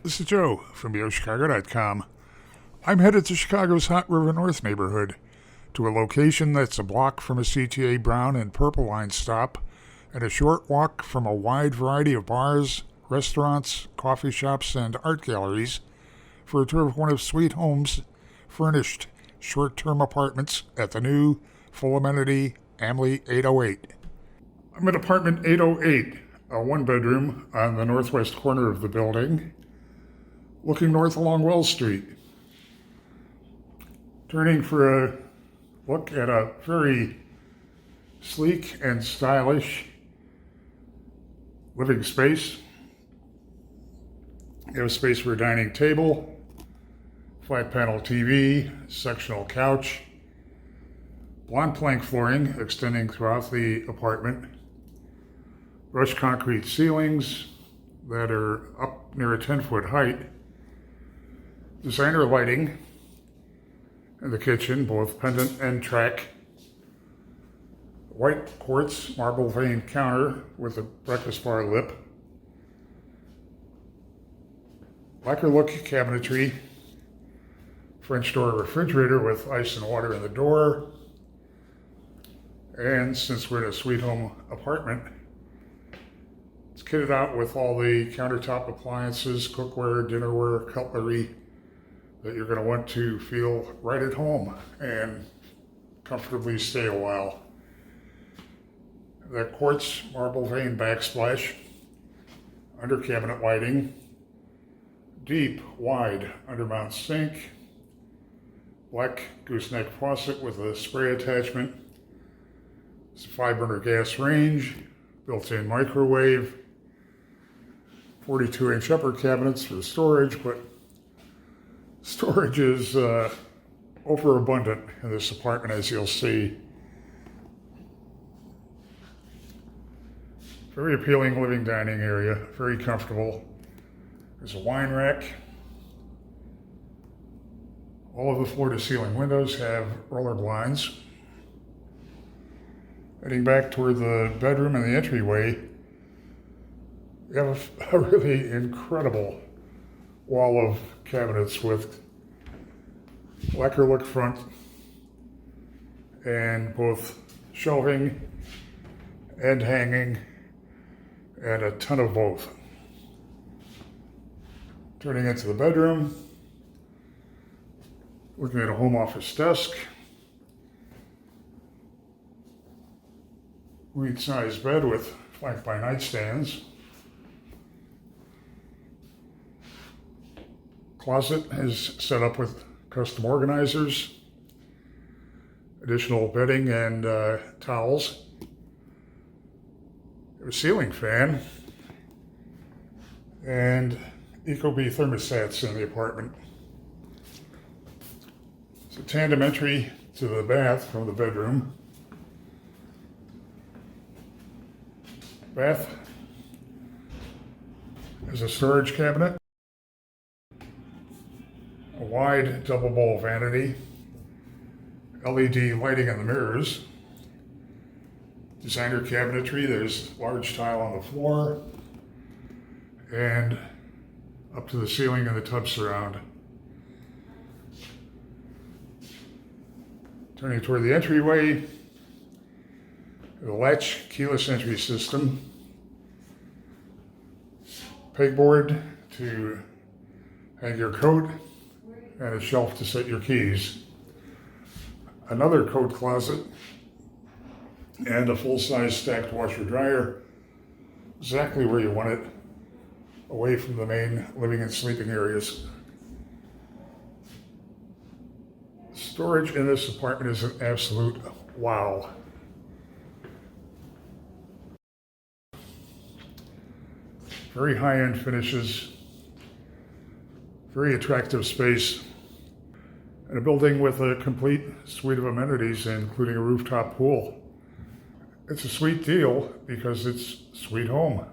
This is Joe from YoChicago.com. I'm headed to Chicago's Hot River North neighborhood, to a location that's a block from a CTA Brown and Purple Line stop, and a short walk from a wide variety of bars, restaurants, coffee shops, and art galleries, for a tour of one of Sweet Home's furnished short-term apartments at the new, full-amenity AMLI 808. I'm at apartment 808, a one-bedroom on the northwest corner of the building, looking north along Wells Street. Turning for a look at a very sleek and stylish living space. You have space for a dining table, flat panel TV, sectional couch, blonde plank flooring extending throughout the apartment, brushed concrete ceilings that are up near a 10-foot height, designer lighting in the kitchen, both pendant and track, white quartz marble veined counter with a breakfast bar lip, lacquer look cabinetry, French door refrigerator with ice and water in the door, and since we're in a Sweet Home apartment, it's kitted out with all the countertop appliances, cookware, dinnerware, cutlery that you're going to want to feel right at home and comfortably stay a while. The quartz marble vein backsplash, under cabinet lighting, deep, wide undermount sink, black gooseneck faucet with a spray attachment. It's a 5-burner gas range, built-in microwave, 42-inch upper cabinets for storage, but storage is overabundant in this apartment, as you'll see. Very appealing living dining area, very comfortable. There's a wine rack. All of the floor-to-ceiling windows have roller blinds. Heading back toward the bedroom and the entryway, you have a really incredible wall of cabinets with lacquer look front and both shelving and hanging and a ton of both. Turning into the bedroom, looking at a home office desk, queen-size bed with flanked by nightstands. Closet is set up with custom organizers, additional bedding and towels. A ceiling fan and Ecobee thermostats in the apartment. It's a tandem entry to the bath from the bedroom. Bath has a storage cabinet, a wide double bowl vanity, LED lighting in the mirrors, designer cabinetry. There's large tile on the floor and up to the ceiling in the tub surround. Turning toward the entryway, the Latch keyless entry system, pegboard to hang your coat, and a shelf to set your keys. Another coat closet and a full-size stacked washer dryer, exactly where you want it, away from the main living and sleeping areas. Storage in this apartment is an absolute wow. Very high-end finishes, very attractive space, and a building with a complete suite of amenities, including a rooftop pool. It's a sweet deal because it's Sweet Home.